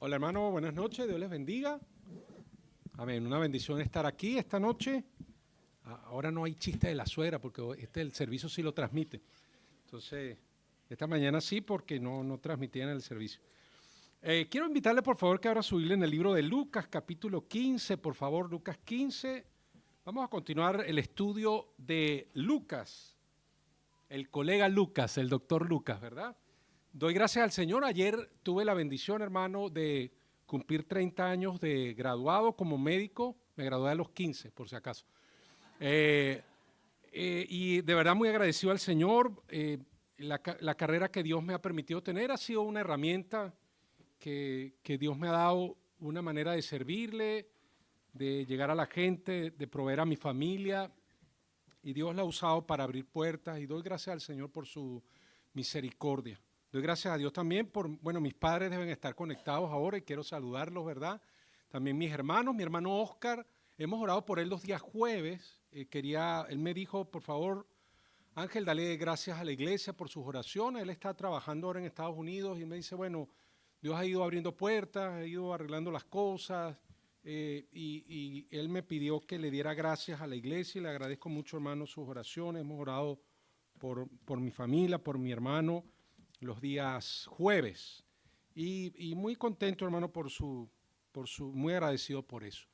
Hola hermano, buenas noches, Dios les bendiga. Amén, una bendición estar aquí esta noche. Ahora no hay chiste de la suegra porque el servicio sí lo transmite. Entonces, esta mañana sí porque no transmitían el servicio. Quiero invitarle por favor que abra su Biblia en el libro de Lucas, capítulo 15, por favor, Lucas 15. Vamos a continuar el estudio de Lucas, el colega Lucas, el doctor Lucas, ¿verdad? Doy gracias al Señor. Ayer tuve la bendición, hermano, de cumplir 30 años de graduado como médico. Me gradué a los 15, por si acaso. Y de verdad muy agradecido al Señor. La carrera que Dios me ha permitido tener ha sido una herramienta que Dios me ha dado, una manera de servirle, de llegar a la gente, de proveer a mi familia. Y Dios la ha usado para abrir puertas y doy gracias al Señor por su misericordia. Doy gracias a Dios también por, bueno, mis padres deben estar conectados ahora y quiero saludarlos, ¿verdad? También mis hermanos, mi hermano Oscar, hemos orado por él los días jueves. Él me dijo, por favor, Ángel, dale gracias a la iglesia por sus oraciones. Él está trabajando ahora en Estados Unidos y me dice, bueno, Dios ha ido abriendo puertas, ha ido arreglando las cosas. Y él me pidió que le diera gracias a la iglesia y le agradezco mucho, hermano, sus oraciones. Hemos orado por mi familia, por mi hermano, los días jueves. Y muy contento, hermano, muy agradecido por eso.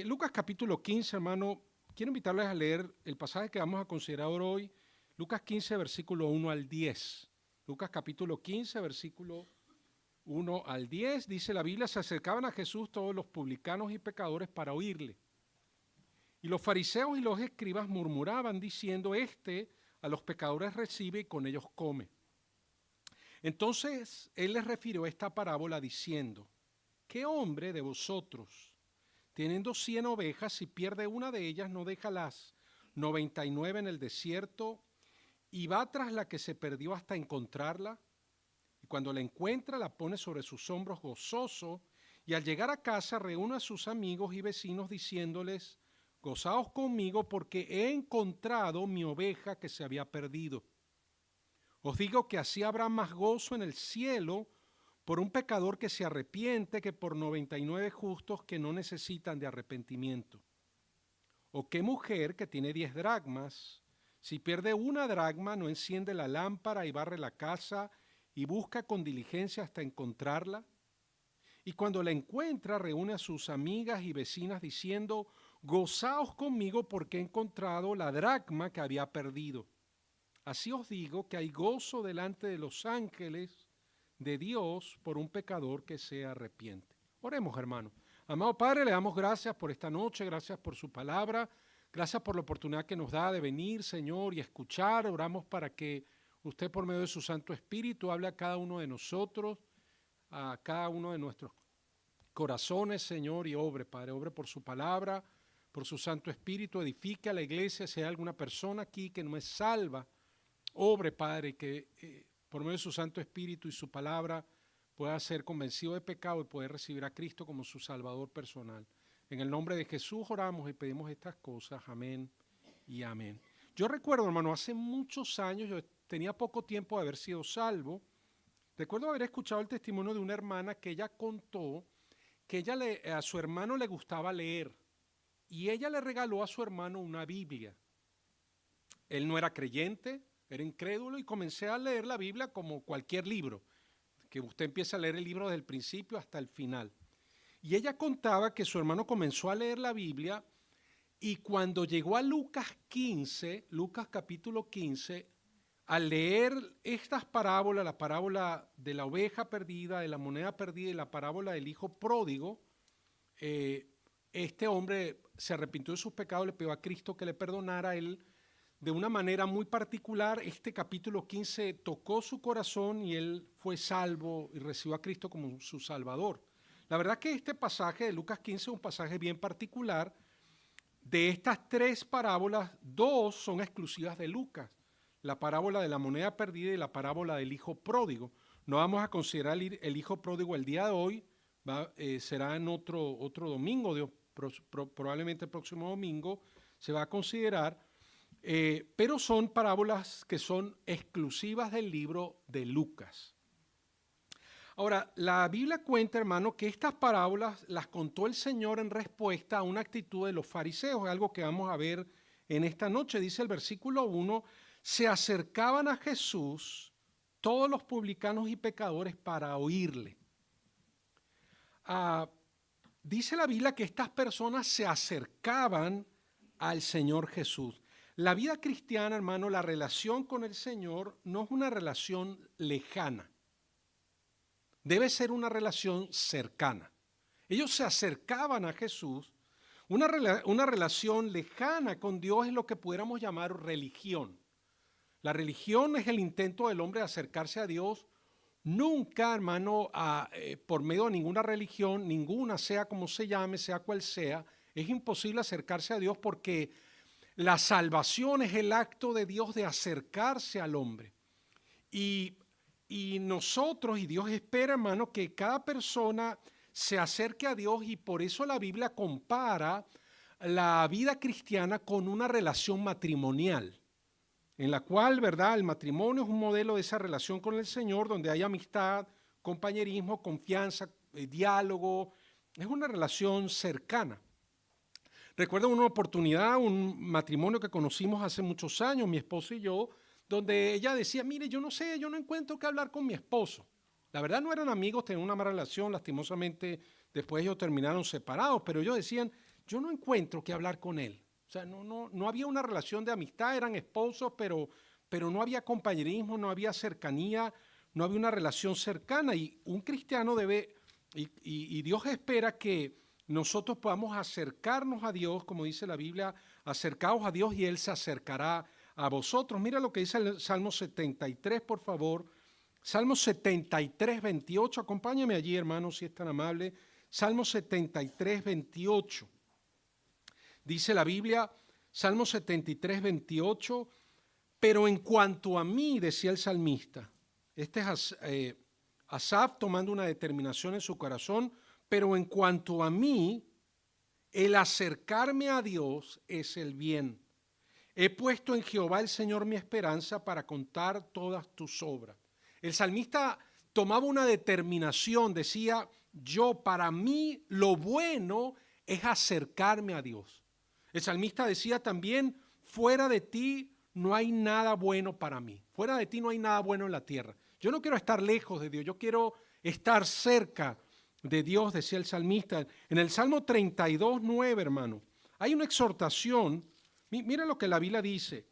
Lucas capítulo 15, hermano, quiero invitarles a leer el pasaje que vamos a considerar hoy, Lucas 15, versículo 1 al 10. Lucas capítulo 15, versículo 1 al 10, dice la Biblia, se acercaban a Jesús todos los publicanos y pecadores para oírle. Y los fariseos y los escribas murmuraban diciendo, a los pecadores recibe y con ellos come. Entonces él les refirió esta parábola diciendo, ¿qué hombre de vosotros, teniendo 100 ovejas, si pierde una de ellas, no deja las 99 en el desierto y va tras la que se perdió hasta encontrarla? Y cuando la encuentra, la pone sobre sus hombros gozoso, y al llegar a casa reúne a sus amigos y vecinos diciéndoles, gozaos conmigo porque he encontrado mi oveja que se había perdido. Os digo que así habrá más gozo en el cielo por un pecador que se arrepiente que por 99 justos que no necesitan de arrepentimiento. ¿O qué mujer que tiene 10 dracmas, si pierde una dracma, no enciende la lámpara y barre la casa y busca con diligencia hasta encontrarla? Y cuando la encuentra, reúne a sus amigas y vecinas diciendo, gozaos conmigo porque he encontrado la dracma que había perdido. Así os digo que hay gozo delante de los ángeles de Dios por un pecador que se arrepiente. Oremos, hermano. Amado Padre, le damos gracias por esta noche, gracias por su palabra, gracias por la oportunidad que nos da de venir, Señor, y escuchar. Oramos para que usted por medio de su Santo Espíritu hable a cada uno de nosotros, a cada uno de nuestros corazones, Señor, y obre, Padre, obre por su palabra, por su Santo Espíritu, edifique a la iglesia. Si hay alguna persona aquí que no es salva, obre, Padre, que por medio de su Santo Espíritu y su palabra pueda ser convencido de pecado y poder recibir a Cristo como su Salvador personal. En el nombre de Jesús oramos y pedimos estas cosas. Amén y amén. Yo recuerdo, hermano, hace muchos años, yo tenía poco tiempo de haber sido salvo. Recuerdo haber escuchado el testimonio de una hermana que ella contó que a su hermano le gustaba leer y ella le regaló a su hermano una Biblia. Él no era creyente, era incrédulo y comencé a leer la Biblia como cualquier libro, que usted empieza a leer el libro desde el principio hasta el final. Y ella contaba que su hermano comenzó a leer la Biblia y cuando llegó a Lucas 15, Lucas capítulo 15, al leer estas parábolas, la parábola de la oveja perdida, de la moneda perdida y la parábola del hijo pródigo, este hombre se arrepintió de sus pecados, le pidió a Cristo que le perdonara a él. De una manera muy particular, este capítulo 15 tocó su corazón y él fue salvo y recibió a Cristo como su Salvador. La verdad que este pasaje de Lucas 15 es un pasaje bien particular. De estas tres parábolas, dos son exclusivas de Lucas. La parábola de la moneda perdida y la parábola del hijo pródigo. No vamos a considerar el hijo pródigo el día de hoy, será en otro domingo, probablemente el próximo domingo se va a considerar. Pero son parábolas que son exclusivas del libro de Lucas. Ahora, la Biblia cuenta, hermano, que estas parábolas las contó el Señor en respuesta a una actitud de los fariseos, algo que vamos a ver en esta noche. Dice el versículo 1, se acercaban a Jesús todos los publicanos y pecadores para oírle. Dice la Biblia que estas personas se acercaban al Señor Jesús. La vida cristiana, hermano, la relación con el Señor no es una relación lejana. Debe ser una relación cercana. Ellos se acercaban a Jesús. Una relación lejana con Dios es lo que pudiéramos llamar religión. La religión es el intento del hombre de acercarse a Dios. Nunca, hermano, por medio de ninguna religión, ninguna, sea como se llame, sea cual sea, es imposible acercarse a Dios porque la salvación es el acto de Dios de acercarse al hombre. Y nosotros, y Dios espera, hermano, que cada persona se acerque a Dios, y por eso la Biblia compara la vida cristiana con una relación matrimonial, en la cual, ¿verdad?, el matrimonio es un modelo de esa relación con el Señor, donde hay amistad, compañerismo, confianza, diálogo, es una relación cercana. Recuerdo una oportunidad, un matrimonio que conocimos hace muchos años, mi esposo y yo, donde ella decía, mire, yo no sé, yo no encuentro qué hablar con mi esposo. La verdad no eran amigos, tenían una mala relación, lastimosamente después ellos terminaron separados, pero ellos decían, yo no encuentro qué hablar con él. O sea, no había una relación de amistad, eran esposos, pero no había compañerismo, no había cercanía, no había una relación cercana. Y un cristiano debe, y Dios espera que nosotros podamos acercarnos a Dios, como dice la Biblia, acercaos a Dios y Él se acercará a vosotros. Mira lo que dice el Salmo 73, por favor. Salmo 73, 28. Acompáñame allí, hermano, si es tan amable. Salmo 73, 28. Dice la Biblia, Salmo 73, 28. Pero en cuanto a mí, decía el salmista, este es Asaf tomando una determinación en su corazón, pero en cuanto a mí, el acercarme a Dios es el bien. He puesto en Jehová el Señor mi esperanza para contar todas tus obras. El salmista tomaba una determinación, decía, para mí lo bueno es acercarme a Dios. El salmista decía también, fuera de ti no hay nada bueno para mí. Fuera de ti no hay nada bueno en la tierra. Yo no quiero estar lejos de Dios, yo quiero estar cerca de Dios, decía el salmista. En el Salmo 32, 9, hermano, hay una exhortación. Mira lo que la Biblia dice.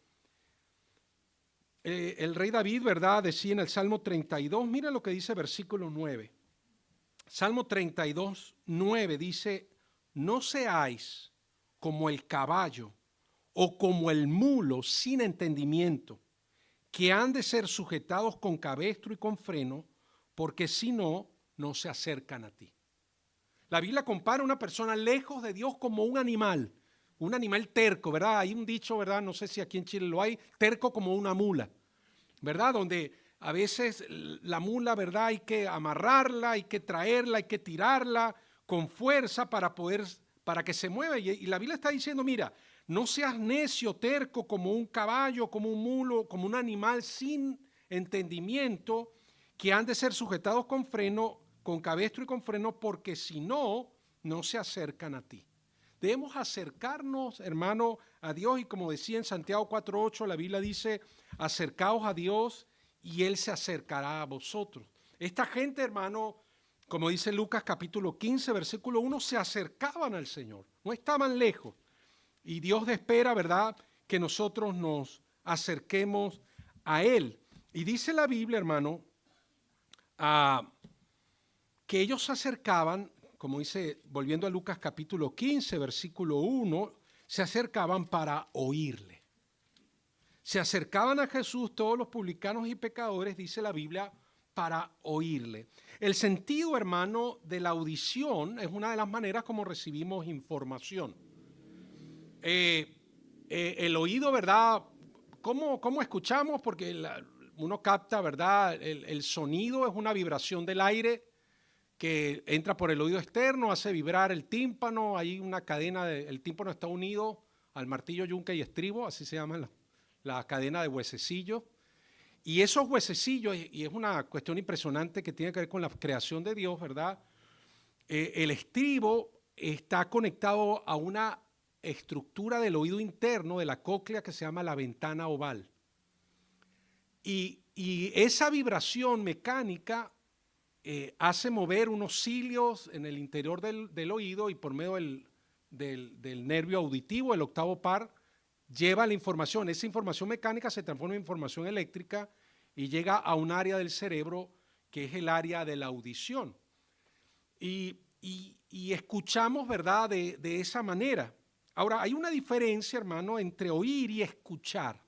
El rey David, ¿verdad?, decía en el Salmo 32, mira lo que dice versículo 9. Salmo 32, 9 dice, no seáis como el caballo o como el mulo sin entendimiento, que han de ser sujetados con cabestro y con freno, porque si no, no se acercan a ti. La Biblia compara a una persona lejos de Dios como un animal terco, ¿verdad? Hay un dicho, ¿verdad? No sé si aquí en Chile lo hay, terco como una mula, ¿verdad? Donde a veces la mula, ¿verdad? Hay que amarrarla, hay que traerla, hay que tirarla con fuerza para que se mueva. Y la Biblia está diciendo, mira, no seas necio, terco como un caballo, como un mulo, como un animal sin entendimiento, que han de ser sujetados con freno, con cabestro y con freno, porque si no, no se acercan a ti. Debemos acercarnos, hermano, a Dios, y como decía en Santiago 4:8, la Biblia dice, acercaos a Dios y Él se acercará a vosotros. Esta gente, hermano, como dice Lucas capítulo 15, versículo 1, se acercaban al Señor, no estaban lejos. Y Dios espera, ¿verdad?, que nosotros nos acerquemos a Él. Y dice la Biblia, hermano, que ellos se acercaban, como dice, volviendo a Lucas capítulo 15, versículo 1, se acercaban para oírle. Se acercaban a Jesús todos los publicanos y pecadores, dice la Biblia, para oírle. El sentido, hermano, de la audición es una de las maneras como recibimos información. El oído, ¿verdad? ¿Cómo escuchamos? Porque uno capta, ¿verdad? El sonido es una vibración del aire que entra por el oído externo, hace vibrar el tímpano, hay una cadena, el tímpano está unido al martillo, yunque y estribo, así se llama la cadena de huesecillos, y esos huesecillos, y es una cuestión impresionante que tiene que ver con la creación de Dios, ¿verdad? El estribo está conectado a una estructura del oído interno de la cóclea que se llama la ventana oval. Y esa vibración mecánica hace mover unos cilios en el interior del oído, y por medio del nervio auditivo, el octavo par, lleva la información. Esa información mecánica se transforma en información eléctrica y llega a un área del cerebro que es el área de la audición. Y escuchamos, ¿verdad?, de esa manera. Ahora, hay una diferencia, hermano, entre oír y escuchar.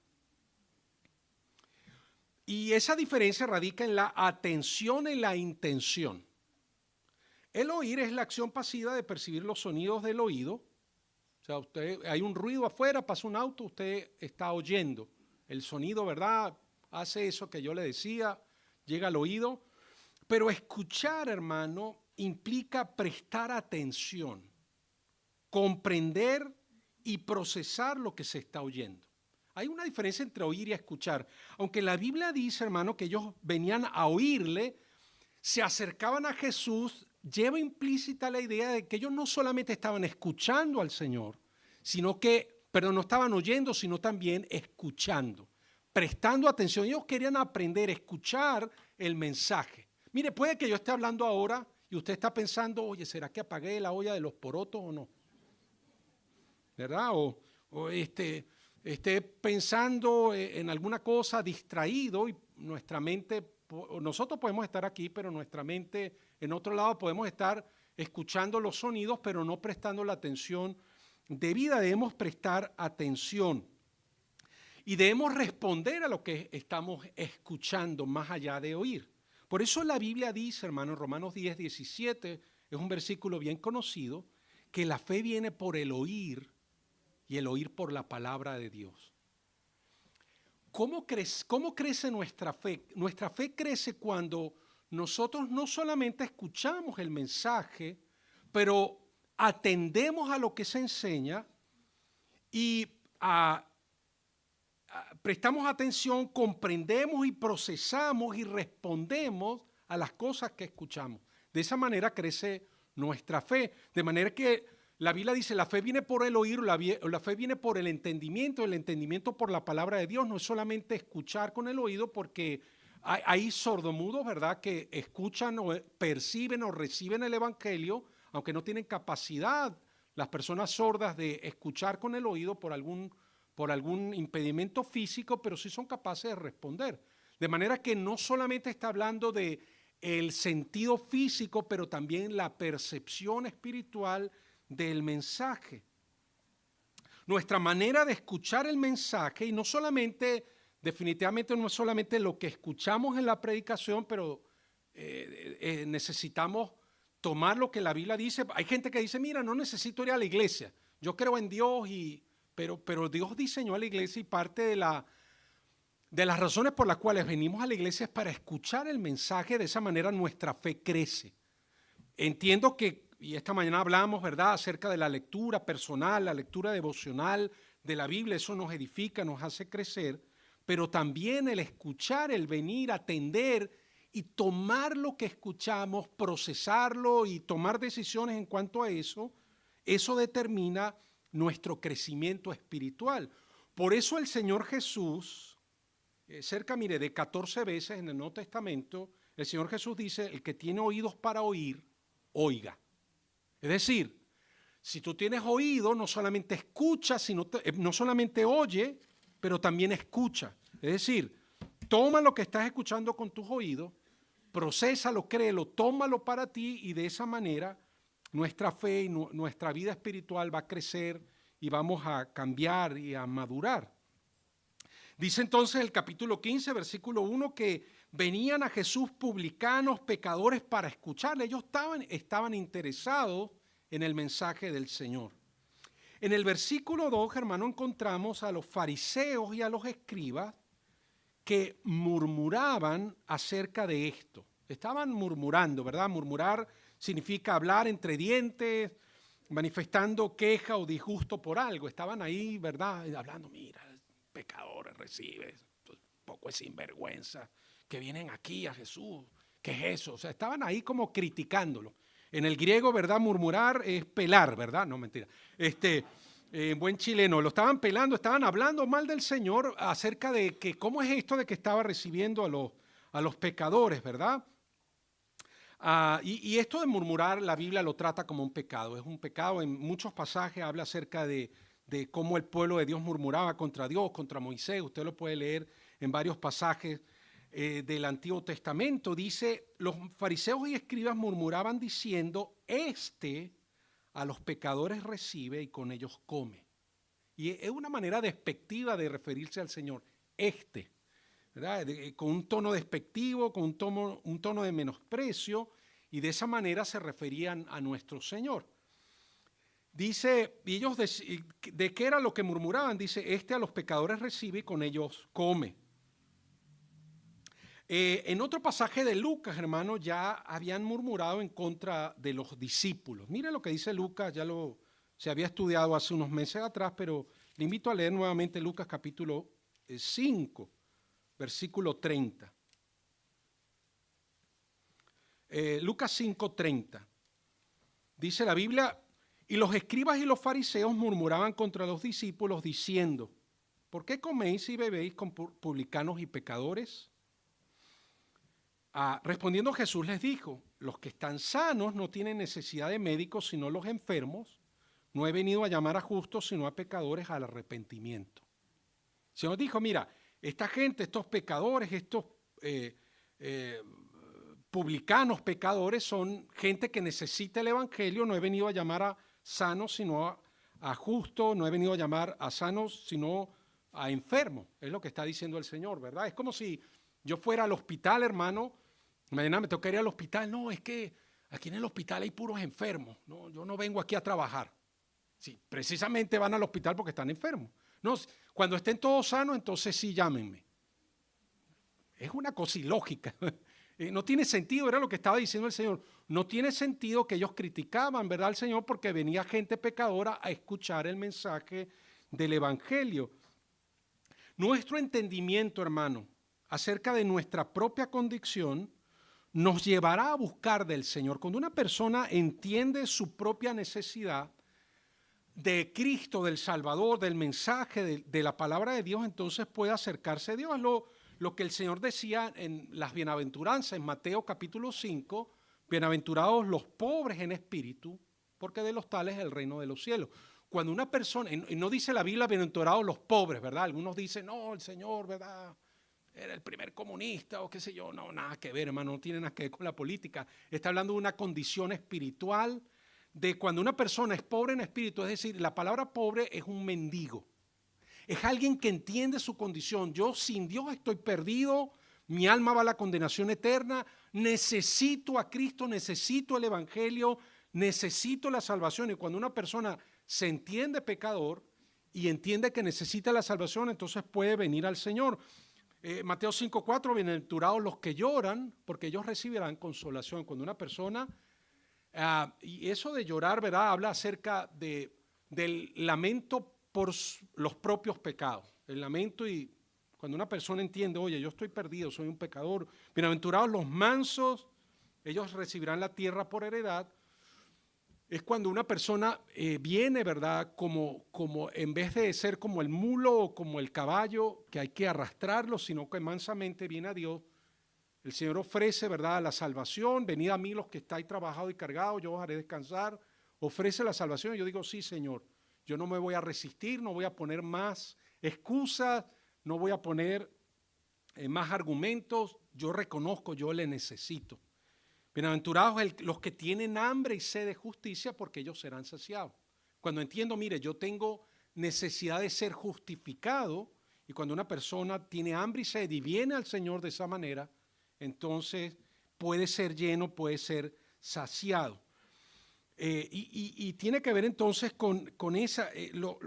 Y esa diferencia radica en la atención y la intención. El oír es la acción pasiva de percibir los sonidos del oído. O sea, hay un ruido afuera, pasa un auto, usted está oyendo. El sonido, ¿verdad?, hace eso que yo le decía, llega al oído. Pero escuchar, hermano, implica prestar atención, comprender y procesar lo que se está oyendo. Hay una diferencia entre oír y escuchar. Aunque la Biblia dice, hermano, que ellos venían a oírle, se acercaban a Jesús, lleva implícita la idea de que ellos no solamente estaban escuchando al Señor, pero no estaban oyendo, sino también escuchando, prestando atención. Ellos querían aprender a escuchar el mensaje. Mire, puede que yo esté hablando ahora y usted está pensando, oye, ¿será que apagué la olla de los porotos o no? ¿Verdad? O esté pensando en alguna cosa, distraído, y nuestra mente, nosotros podemos estar aquí, pero nuestra mente en otro lado, podemos estar escuchando los sonidos, pero no prestando la atención debida. Debemos prestar atención y debemos responder a lo que estamos escuchando más allá de oír. Por eso la Biblia dice, hermano, en Romanos 10, 17, es un versículo bien conocido, que la fe viene por el oír y el oír por la palabra de Dios. ¿Cómo crece nuestra fe? Nuestra fe crece cuando nosotros no solamente escuchamos el mensaje, pero atendemos a lo que se enseña y prestamos atención, comprendemos y procesamos y respondemos a las cosas que escuchamos. De esa manera crece nuestra fe. De manera que la Biblia dice, la fe viene por el oír, la fe viene por el entendimiento por la palabra de Dios. No es solamente escuchar con el oído, porque hay sordomudos, ¿verdad?, que escuchan o perciben o reciben el evangelio, aunque no tienen capacidad, las personas sordas, de escuchar con el oído por algún impedimento físico, pero sí son capaces de responder. De manera que no solamente está hablando de el sentido físico, pero también la percepción espiritual del mensaje. Nuestra manera de escuchar el mensaje, y no solamente, definitivamente no es solamente lo que escuchamos en la predicación, pero necesitamos tomar lo que la Biblia dice. Hay gente que dice, mira, no necesito ir a la iglesia, yo creo en Dios, pero Dios diseñó a la iglesia, y parte de las razones por las cuales venimos a la iglesia es para escuchar el mensaje. De esa manera nuestra fe crece. Entiendo que, y esta mañana hablamos, ¿verdad?, acerca de la lectura personal, la lectura devocional de la Biblia. Eso nos edifica, nos hace crecer, pero también el escuchar, el venir, atender y tomar lo que escuchamos, procesarlo y tomar decisiones en cuanto a eso determina nuestro crecimiento espiritual. Por eso el Señor Jesús, cerca, mire, de 14 veces en el Nuevo Testamento, el Señor Jesús dice, el que tiene oídos para oír, oiga. Es decir, si tú tienes oído, no solamente escucha, no solamente oye, pero también escucha. Es decir, toma lo que estás escuchando con tus oídos, procésalo, créelo, tómalo para ti, y de esa manera nuestra fe y nuestra vida espiritual va a crecer y vamos a cambiar y a madurar. Dice entonces el capítulo 15, versículo 1, que venían a Jesús publicanos, pecadores, para escucharle. Ellos estaban interesados en el mensaje del Señor. En el versículo 2, hermano, encontramos a los fariseos y a los escribas que murmuraban acerca de esto. Estaban murmurando, ¿verdad? Murmurar significa hablar entre dientes, manifestando queja o disgusto por algo. Estaban ahí, ¿verdad?, hablando, mira, pecadores recibes. poco de sinvergüenza, que vienen aquí a Jesús. ¿Qué es eso? O sea, estaban ahí como criticándolo. En el griego, ¿verdad? Murmurar es pelar, ¿verdad? No, mentira. Buen chileno, lo estaban pelando, estaban hablando mal del Señor acerca de que cómo es esto de que estaba recibiendo a los pecadores, ¿verdad? Y esto de murmurar, la Biblia lo trata como un pecado. Es un pecado. En muchos pasajes habla acerca de cómo el pueblo de Dios murmuraba contra Dios, contra Moisés. Usted lo puede leer en varios pasajes del Antiguo Testamento. Dice, los fariseos y escribas murmuraban diciendo, a los pecadores recibe y con ellos come. Y es una manera despectiva de referirse al Señor, ¿verdad? Con un tono despectivo, con un tono de menosprecio, y de esa manera se referían a nuestro Señor. Dice, y ellos de qué era lo que murmuraban, dice, a los pecadores recibe y con ellos come. En otro pasaje de Lucas, hermano, ya habían murmurado en contra de los discípulos. Mire lo que dice Lucas, se había estudiado hace unos meses atrás, pero le invito a leer nuevamente Lucas capítulo 5, versículo 30. Lucas 5:30. Dice la Biblia, y los escribas y los fariseos murmuraban contra los discípulos diciendo, ¿por qué coméis y bebéis con publicanos y pecadores? Respondiendo Jesús les dijo, los que están sanos no tienen necesidad de médicos sino los enfermos. No he venido a llamar a justos sino a pecadores al arrepentimiento. El Señor dijo, mira, esta gente, estos pecadores, estos publicanos pecadores son gente que necesita el evangelio. No he venido a llamar a sanos sino a justos, no he venido a llamar a sanos sino a enfermos. Es lo que está diciendo el Señor, ¿verdad? Es como si yo fuera al hospital, hermano. Mañana me toca ir al hospital. No, es que aquí en el hospital hay puros enfermos. No, yo no vengo aquí a trabajar. Sí, precisamente van al hospital porque están enfermos. No, cuando estén todos sanos, entonces sí llámenme. Es una cosa ilógica. No tiene sentido, era lo que estaba diciendo el Señor. No tiene sentido que ellos criticaban, ¿verdad?, al Señor porque venía gente pecadora a escuchar el mensaje del Evangelio. Nuestro entendimiento, hermano, acerca de nuestra propia condición nos llevará a buscar del Señor. Cuando una persona entiende su propia necesidad de Cristo, del Salvador, del mensaje, de la palabra de Dios, entonces puede acercarse a Dios. Es lo que el Señor decía en las bienaventuranzas, en Mateo capítulo 5, bienaventurados los pobres en espíritu, porque de los tales es el reino de los cielos. Cuando una persona, y no dice la Biblia bienaventurados los pobres, ¿verdad? Algunos dicen, no, el Señor, ¿verdad?, era el primer comunista o qué sé yo. No, nada que ver, hermano, no tiene nada que ver con la política. Está hablando de una condición espiritual, de cuando una persona es pobre en espíritu, es decir, la palabra pobre es un mendigo. Es alguien que entiende su condición. Yo sin Dios estoy perdido, mi alma va a la condenación eterna, necesito a Cristo, necesito el Evangelio, necesito la salvación. Y cuando una persona se entiende pecador y entiende que necesita la salvación, entonces puede venir al Señor. Mateo 5:4, bienaventurados los que lloran, porque ellos recibirán consolación. Cuando una persona, y eso de llorar, ¿verdad?, habla acerca del lamento por los propios pecados. El lamento, y cuando una persona entiende, oye, yo estoy perdido, soy un pecador. Bienaventurados los mansos, ellos recibirán la tierra por heredad. Es cuando una persona viene, ¿verdad?, como en vez de ser como el mulo o como el caballo, que hay que arrastrarlo, sino que mansamente viene a Dios. El Señor ofrece, ¿verdad?, la salvación. Venid a mí los que estáis trabajados y cargados, yo os haré descansar. Ofrece la salvación y yo digo, sí, Señor, yo no me voy a resistir, no voy a poner más excusas, no voy a poner más argumentos. Yo reconozco, yo le necesito. Bienaventurados los que tienen hambre y sed de justicia, porque ellos serán saciados. Cuando entiendo, mire, yo tengo necesidad de ser justificado, y cuando una persona tiene hambre y sed y viene al Señor de esa manera, entonces puede ser lleno, puede ser saciado. Y tiene que ver entonces con esa,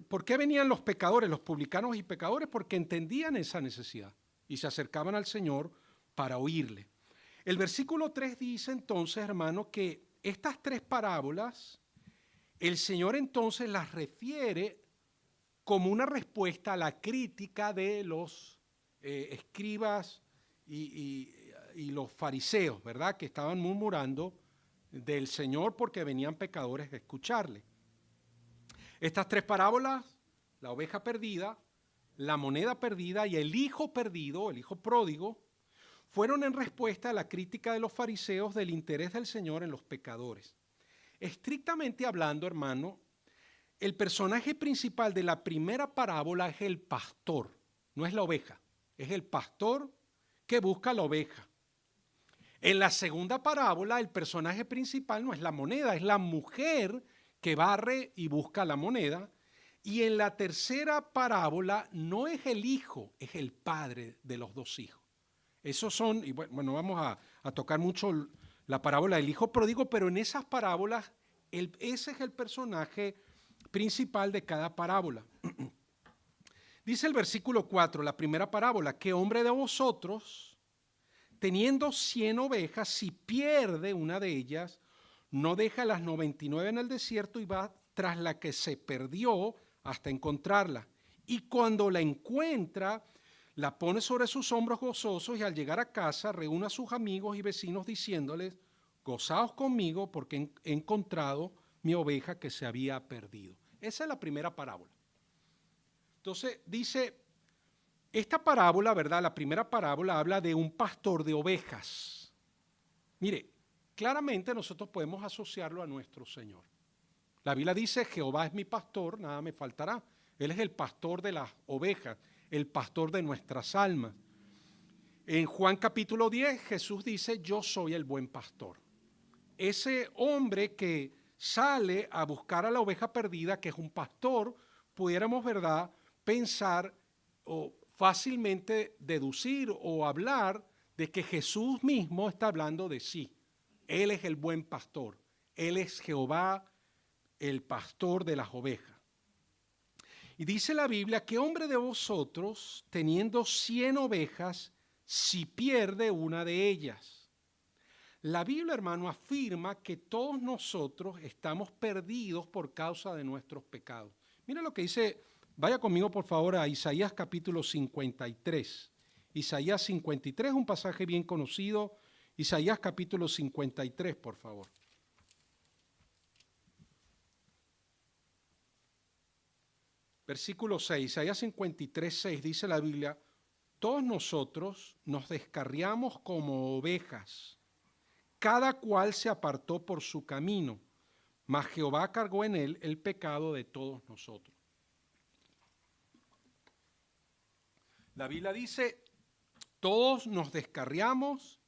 ¿por qué venían los pecadores, los publicanos y pecadores? Porque entendían esa necesidad y se acercaban al Señor para oírle. El versículo 3 dice entonces, hermano, que estas tres parábolas, el Señor entonces las refiere como una respuesta a la crítica de los escribas y los fariseos, ¿verdad? Que estaban murmurando del Señor porque venían pecadores a escucharle. Estas tres parábolas, la oveja perdida, la moneda perdida y el hijo perdido, el hijo pródigo, fueron en respuesta a la crítica de los fariseos del interés del Señor en los pecadores. Estrictamente hablando, hermano, el personaje principal de la primera parábola es el pastor, no es la oveja, es el pastor que busca la oveja. En la segunda parábola, el personaje principal no es la moneda, es la mujer que barre y busca la moneda. Y en la tercera parábola no es el hijo, es el padre de los dos hijos. Esos son, y bueno, vamos a tocar mucho la parábola del hijo pródigo, pero en esas parábolas ese es el personaje principal de cada parábola. Dice el versículo 4, la primera parábola: ¿qué hombre de vosotros, teniendo 100 ovejas, si pierde una de ellas, no deja las 99 en el desierto y va tras la que se perdió hasta encontrarla? Y cuando la encuentra, la pone sobre sus hombros gozosos, y al llegar a casa reúne a sus amigos y vecinos diciéndoles: gozaos conmigo porque he encontrado mi oveja que se había perdido. Esa es la primera parábola. Entonces dice, esta parábola, ¿verdad? La primera parábola habla de un pastor de ovejas. Mire, claramente nosotros podemos asociarlo a nuestro Señor. La Biblia dice: Jehová es mi pastor, nada me faltará. Él es el pastor de las ovejas, el pastor de nuestras almas. En Juan capítulo 10, Jesús dice: yo soy el buen pastor. Ese hombre que sale a buscar a la oveja perdida, que es un pastor, pudiéramos, ¿verdad?, pensar o fácilmente deducir o hablar de que Jesús mismo está hablando de sí. Él es el buen pastor. Él es Jehová, el pastor de las ovejas. Y dice la Biblia: ¿qué hombre de vosotros, teniendo 100 ovejas, si pierde una de ellas? La Biblia, hermano, afirma que todos nosotros estamos perdidos por causa de nuestros pecados. Mira lo que dice, vaya conmigo por favor a Isaías capítulo 53. Isaías 53, un pasaje bien conocido. Isaías capítulo 53, por favor. Versículo 6, Isaías 53, 6, dice la Biblia: todos nosotros nos descarriamos como ovejas, cada cual se apartó por su camino, mas Jehová cargó en él el pecado de todos nosotros. La Biblia dice: todos nos descarriamos,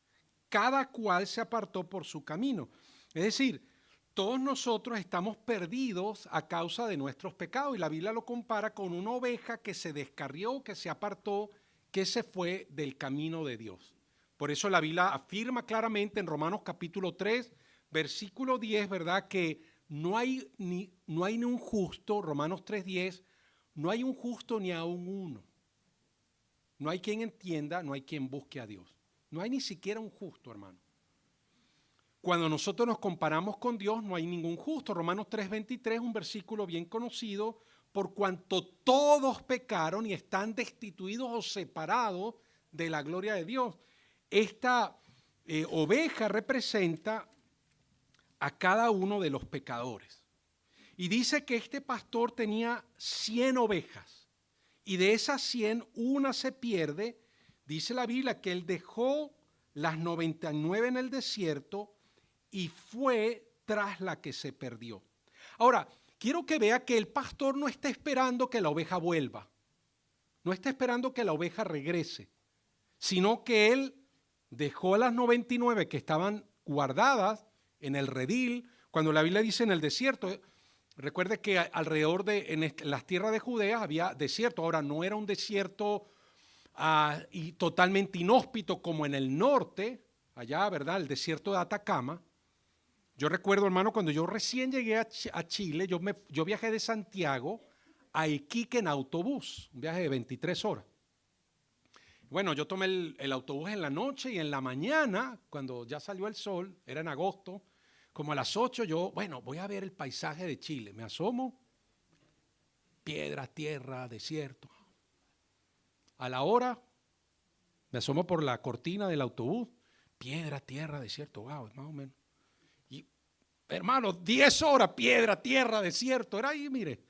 cada cual se apartó por su camino. Es decir, todos nosotros estamos perdidos a causa de nuestros pecados, y la Biblia lo compara con una oveja que se descarrió, que se apartó, que se fue del camino de Dios. Por eso la Biblia afirma claramente en Romanos capítulo 3, versículo 10, ¿verdad?, que no hay ni un justo, Romanos 3:10, no hay un justo ni aún uno. No hay quien entienda, no hay quien busque a Dios. No hay ni siquiera un justo, hermano. Cuando nosotros nos comparamos con Dios, no hay ningún justo. Romanos 3:23, un versículo bien conocido: por cuanto todos pecaron y están destituidos o separados de la gloria de Dios. Esta oveja representa a cada uno de los pecadores. Y dice que este pastor tenía 100 ovejas. Y de esas 100, una se pierde. Dice la Biblia que él dejó las 99 en el desierto y fue tras la que se perdió. Ahora, quiero que vea que el pastor no está esperando que la oveja vuelva. No está esperando que la oveja regrese, sino que él dejó las 99 que estaban guardadas en el redil. Cuando la Biblia dice en el desierto, recuerde que alrededor en las tierras de Judea había desierto. Ahora, no era un desierto y totalmente inhóspito como en el norte, allá, ¿verdad?, el desierto de Atacama. Yo recuerdo, hermano, cuando yo recién llegué a Chile, yo viajé de Santiago a Iquique en autobús, un viaje de 23 horas. Bueno, yo tomé el autobús en la noche, y en la mañana, cuando ya salió el sol, era en agosto, como a las 8, voy a ver el paisaje de Chile. Me asomo, piedras, tierra, desierto. A la hora, Me asomo por la cortina del autobús, piedra, tierra, desierto, wow, más o menos. Y, hermano, 10 horas, piedra, tierra, desierto, era ahí, mire,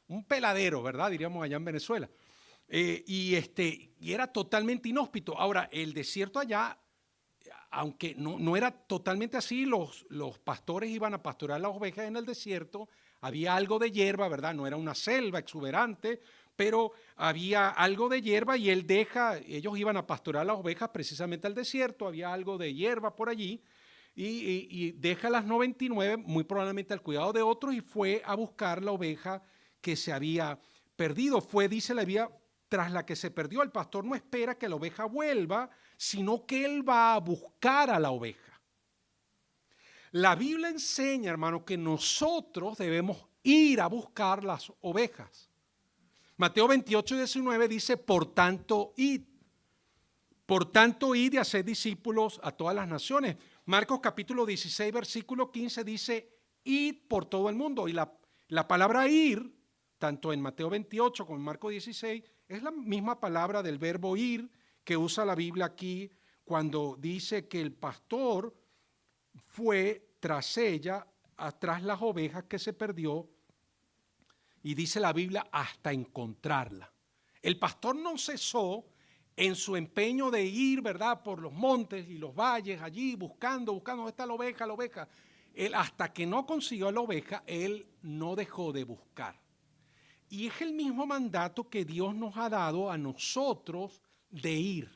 un peladero, ¿verdad? Diríamos allá en Venezuela. Y era totalmente inhóspito. Ahora, el desierto allá, aunque no era totalmente así, los pastores iban a pastorear las ovejas en el desierto, había algo de hierba, ¿verdad? No era una selva exuberante, pero había algo de hierba y ellos iban a pastorear las ovejas precisamente al desierto, había algo de hierba por allí y deja las 99 muy probablemente al cuidado de otros y fue a buscar la oveja que se había perdido. Dice la Biblia, tras la que se perdió. El pastor no espera que la oveja vuelva, sino que él va a buscar a la oveja. La Biblia enseña, hermano, que nosotros debemos ir a buscar las ovejas. Mateo 28:19 dice, por tanto, id. Por tanto, id y haced discípulos a todas las naciones. Marcos capítulo 16, versículo 15 dice, id por todo el mundo. Y la palabra ir, tanto en Mateo 28 como en Marcos 16, es la misma palabra del verbo ir que usa la Biblia aquí cuando dice que el pastor fue tras ella, tras las ovejas que se perdió, y dice la Biblia hasta encontrarla. El pastor no cesó en su empeño de ir, ¿verdad?, por los montes y los valles allí buscando dónde está la oveja. Él, hasta que no consiguió la oveja, él no dejó de buscar. Y es el mismo mandato que Dios nos ha dado a nosotros de ir.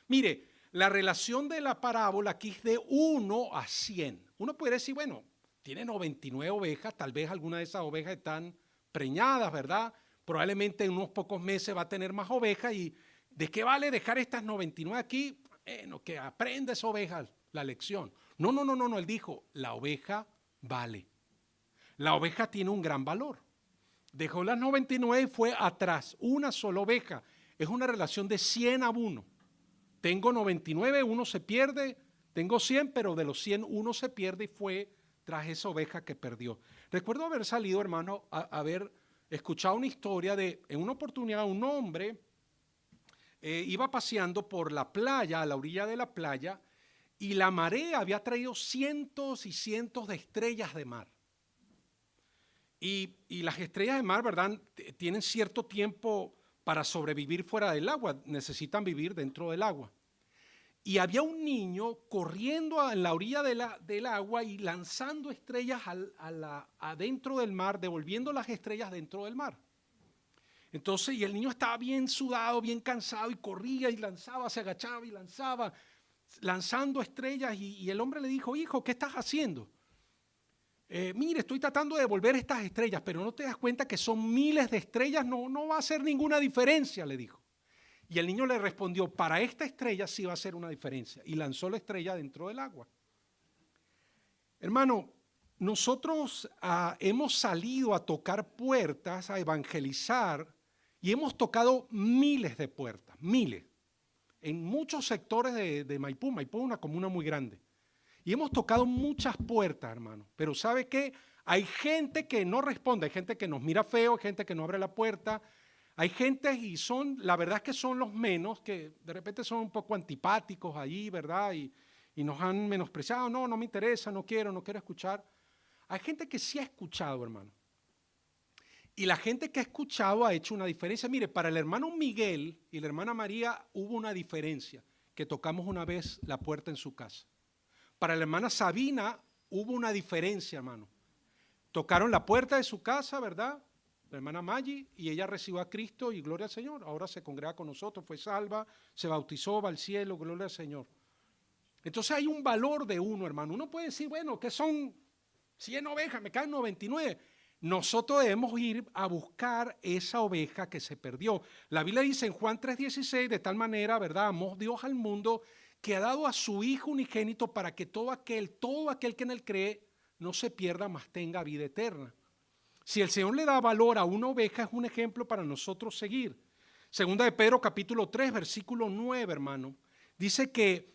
Mire, la relación de la parábola aquí es de 1 a 100. Uno puede decir, bueno, tiene 99 ovejas, tal vez algunas de esas ovejas están preñadas, ¿verdad? Probablemente en unos pocos meses va a tener más ovejas y ¿de qué vale dejar estas 99 aquí? Bueno, que aprenda esa oveja la lección. No, él dijo, la oveja vale. La oveja tiene un gran valor. Dejó las 99 y fue atrás, una sola oveja. Es una relación de 100 a 1. Tengo 99, uno se pierde, tengo 100, pero de los 100 uno se pierde y fue tras esa oveja que perdió. Recuerdo haber salido, hermano, haber escuchado una historia de, en una oportunidad, un hombre iba paseando por la playa, a la orilla de la playa, y la marea había traído cientos y cientos de estrellas de mar. Y las estrellas de mar, ¿verdad?, tienen cierto tiempo para sobrevivir fuera del agua, necesitan vivir dentro del agua. Y había un niño corriendo en la orilla del agua y lanzando estrellas adentro del mar, devolviendo las estrellas dentro del mar. Entonces, y el niño estaba bien sudado, bien cansado y corría y lanzaba, se agachaba y lanzaba, lanzando estrellas y el hombre le dijo, hijo, ¿qué estás haciendo? Mire, estoy tratando de devolver estas estrellas, pero no te das cuenta que son miles de estrellas, no va a hacer ninguna diferencia, le dijo. Y el niño le respondió, para esta estrella sí va a hacer una diferencia. Y lanzó la estrella dentro del agua. Hermano, nosotros hemos salido a tocar puertas, a evangelizar, y hemos tocado miles de puertas, miles, en muchos sectores de Maipú. Maipú es una comuna muy grande. Y hemos tocado muchas puertas, hermano. Pero ¿sabe qué? Hay gente que no responde, hay gente que nos mira feo, hay gente que no abre la puerta. Hay gente y la verdad es que son los menos, que de repente son un poco antipáticos allí, ¿verdad? Y nos han menospreciado, no me interesa, no quiero escuchar. Hay gente que sí ha escuchado, hermano. Y la gente que ha escuchado ha hecho una diferencia. Mire, para el hermano Miguel y la hermana María hubo una diferencia, que tocamos una vez la puerta en su casa. Para la hermana Sabina hubo una diferencia, hermano. Tocaron la puerta de su casa, ¿verdad? La hermana Maggi, y ella recibió a Cristo y gloria al Señor. Ahora se congrega con nosotros, fue salva, se bautizó, va al cielo, gloria al Señor. Entonces hay un valor de uno, hermano. Uno puede decir, bueno, que son 100 ovejas, me caen 99. Nosotros debemos ir a buscar esa oveja que se perdió. La Biblia dice en Juan 3:16, de tal manera, ¿verdad?, amó Dios al mundo que ha dado a su Hijo unigénito para que todo aquel que en él cree no se pierda, mas tenga vida eterna. Si el Señor le da valor a una oveja, es un ejemplo para nosotros seguir. Segunda de Pedro capítulo 3, versículo 9, hermano, dice que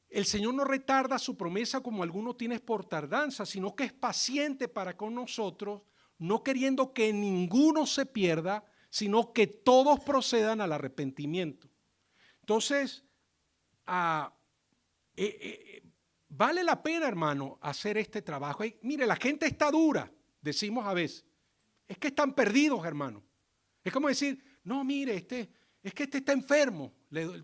el Señor no retarda su promesa como alguno tiene por tardanza, sino que es paciente para con nosotros, no queriendo que ninguno se pierda, sino que todos procedan al arrepentimiento. Entonces, a, vale la pena, hermano, hacer este trabajo. Mire, la gente está dura, decimos a veces. Es que están perdidos, hermano. Es como decir, no, mire, es que este está enfermo,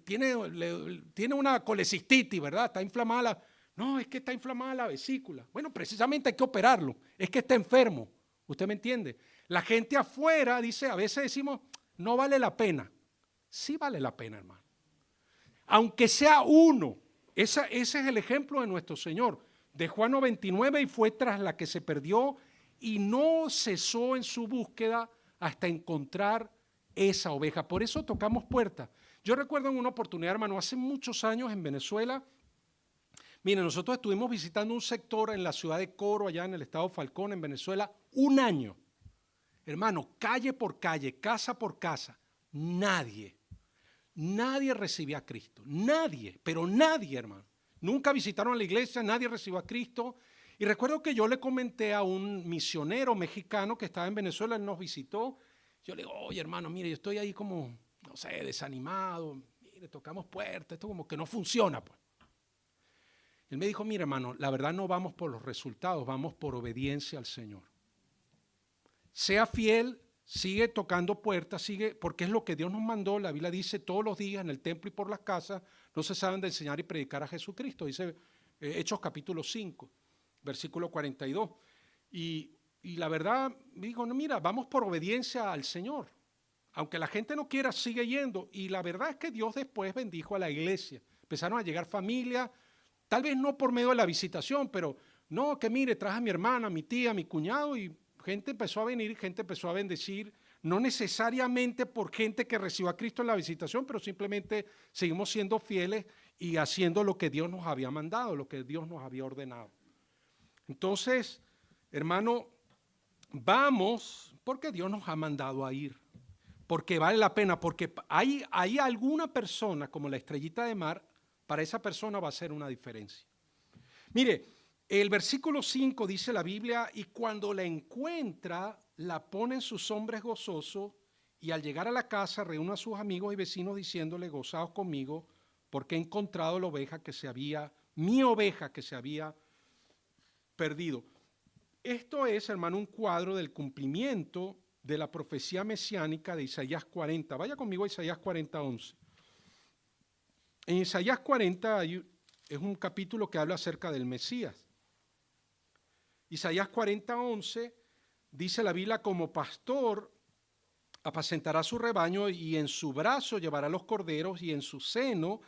tiene una colecistitis, ¿verdad? Está inflamada. No, es que está inflamada la vesícula. Bueno, precisamente hay que operarlo. Es que está enfermo. ¿Usted me entiende? La gente afuera dice, a veces decimos, no vale la pena. Sí vale la pena, hermano. Aunque sea uno. Ese es el ejemplo de nuestro Señor. Dejó a 99 y fue tras la que se perdió y no cesó en su búsqueda hasta encontrar esa oveja. Por eso tocamos puertas. Yo recuerdo en una oportunidad, hermano, hace muchos años en Venezuela. Mire, nosotros estuvimos visitando un sector en la ciudad de Coro, allá en el estado Falcón, en Venezuela, un año. Hermano, calle por calle, casa por casa, nadie recibía a Cristo. Nadie, pero nadie, hermano. Nunca visitaron la iglesia, nadie recibió a Cristo. Y recuerdo que yo le comenté a un misionero mexicano que estaba en Venezuela, él nos visitó. Yo le digo, oye, hermano, mire, yo estoy ahí como, no sé, desanimado. Mire, tocamos puertas, esto como que no funciona, pues. Él me dijo, mire, hermano, la verdad no vamos por los resultados, vamos por obediencia al Señor. Sea fiel, sigue tocando puertas, sigue, porque es lo que Dios nos mandó. La Biblia dice todos los días en el templo y por las casas no se saben de enseñar y predicar a Jesucristo. Dice Hechos capítulo 5, versículo 42. Y la verdad, digo, no, mira, vamos por obediencia al Señor. Aunque la gente no quiera, sigue yendo. Y la verdad es que Dios después bendijo a la iglesia. Empezaron a llegar familias, tal vez no por medio de la visitación, pero no, que mire, traje a mi hermana, a mi tía, a mi cuñado y gente empezó a venir, gente empezó a bendecir, no necesariamente por gente que recibió a Cristo en la visitación, pero simplemente seguimos siendo fieles y haciendo lo que Dios nos había mandado, lo que Dios nos había ordenado. Entonces, hermano, vamos porque Dios nos ha mandado a ir, porque vale la pena, porque hay alguna persona como la estrellita de mar, para esa persona va a ser una diferencia. Mire, el versículo 5 dice la Biblia, y cuando la encuentra, la pone en sus hombres gozosos, y al llegar a la casa reúne a sus amigos y vecinos diciéndole, gozaos conmigo, porque he encontrado la oveja mi oveja que se había perdido. Esto es, hermano, un cuadro del cumplimiento de la profecía mesiánica de Isaías 40. Vaya conmigo a Isaías 40, 11. En Isaías 40 es un capítulo que habla acerca del Mesías. Isaías 40, 11 dice la Biblia, como pastor apacentará su rebaño y en su brazo llevará los corderos y en su seno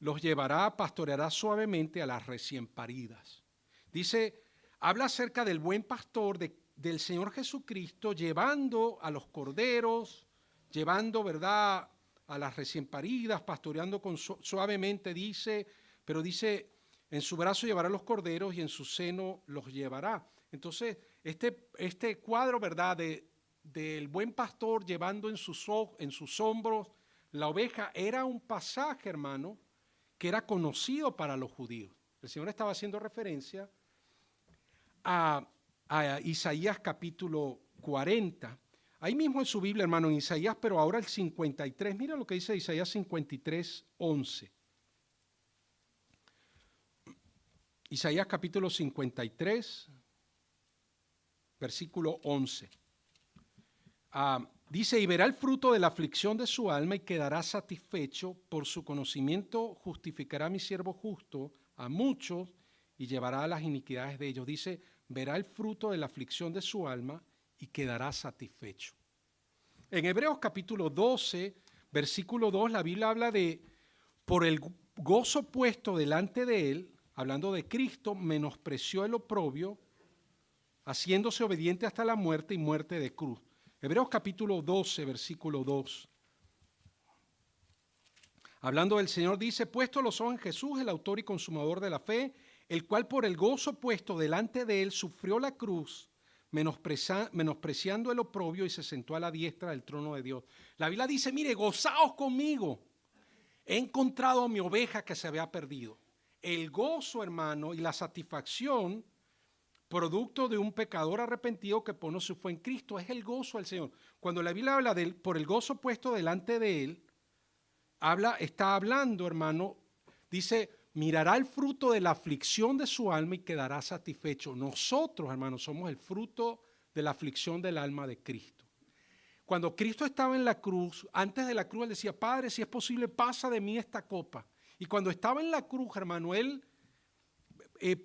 los llevará, pastoreará suavemente a las recién paridas. Dice, habla acerca del buen pastor, del Señor Jesucristo, llevando a los corderos, llevando, ¿verdad?, a las recién paridas, pastoreando suavemente, dice, pero dice, en su brazo llevará los corderos y en su seno los llevará. Entonces, este cuadro, ¿verdad?, del buen pastor llevando en sus hombros la oveja, era un pasaje, hermano, que era conocido para los judíos. El Señor estaba haciendo referencia a Isaías capítulo 40. Ahí mismo en su Biblia, hermano, en Isaías, pero ahora el 53. Mira lo que dice Isaías 53, 11. Isaías capítulo 53, versículo 11. Dice, y verá el fruto de la aflicción de su alma y quedará satisfecho, por su conocimiento justificará a mi siervo justo a muchos y llevará las iniquidades de ellos. Dice, verá el fruto de la aflicción de su alma y quedará satisfecho. En Hebreos capítulo 12, versículo 2, la Biblia habla de, por el gozo puesto delante de él, hablando de Cristo, menospreció el oprobio, haciéndose obediente hasta la muerte y muerte de cruz. Hebreos capítulo 12, versículo 2. Hablando del Señor dice, puesto los ojos en Jesús, el autor y consumador de la fe, el cual por el gozo puesto delante de él sufrió la cruz, menospreciando el oprobio y se sentó a la diestra del trono de Dios. La Biblia dice, mire, gozaos conmigo, he encontrado a mi oveja que se había perdido. El gozo, hermano, y la satisfacción, producto de un pecador arrepentido que pone su fe en Cristo, es el gozo del Señor. Cuando la Biblia habla de él, por el gozo puesto delante de él, está hablando, hermano, Dice, mirará el fruto de la aflicción de su alma y quedará satisfecho. Nosotros, hermanos, somos el fruto de la aflicción del alma de Cristo. Cuando Cristo estaba en la cruz, antes de la cruz, él decía, Padre, si es posible, pasa de mí esta copa. Y cuando estaba en la cruz, hermano, él,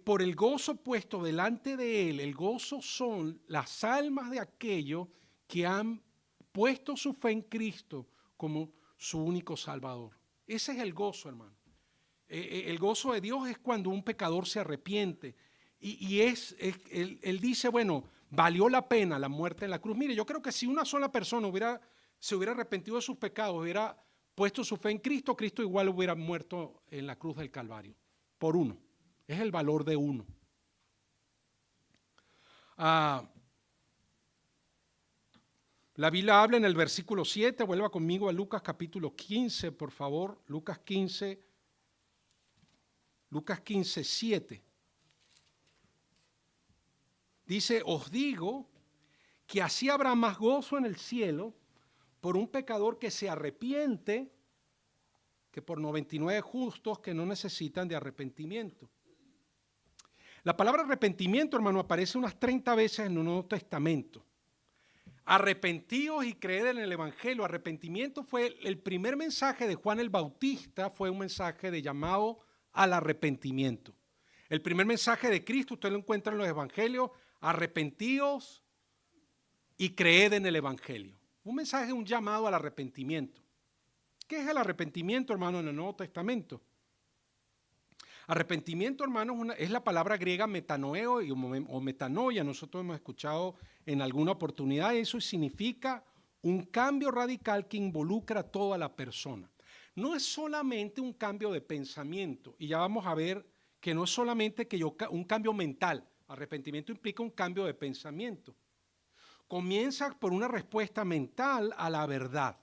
por el gozo puesto delante de él, el gozo son las almas de aquellos que han puesto su fe en Cristo como su único Salvador. Ese es el gozo, hermano. El gozo de Dios es cuando un pecador se arrepiente. Él dice, bueno, valió la pena la muerte en la cruz. Mire, yo creo que si una sola persona se hubiera arrepentido de sus pecados, hubiera puesto su fe en Cristo, Cristo igual hubiera muerto en la cruz del Calvario. Por uno. Es el valor de uno. La Biblia habla en el versículo 7, vuelva conmigo a Lucas capítulo 15, por favor. Lucas 15, 7. Dice, os digo que así habrá más gozo en el cielo por un pecador que se arrepiente que por 99 justos que no necesitan de arrepentimiento. La palabra arrepentimiento, hermano, aparece unas 30 veces en el Nuevo Testamento. Arrepentíos y creed en el Evangelio. Arrepentimiento fue el primer mensaje de Juan el Bautista, fue un mensaje de llamado al arrepentimiento. El primer mensaje de Cristo, usted lo encuentra en los Evangelios, arrepentíos y creed en el Evangelio. Un mensaje, un llamado al arrepentimiento. ¿Qué es el arrepentimiento, hermano, en el Nuevo Testamento? Arrepentimiento, hermano, es la palabra griega metanoeo o metanoia. Nosotros hemos escuchado en alguna oportunidad eso y significa un cambio radical que involucra a toda la persona. No es solamente un cambio de pensamiento, y ya vamos a ver que no es solamente un cambio mental. Arrepentimiento implica un cambio de pensamiento. Comienza por una respuesta mental a la verdad.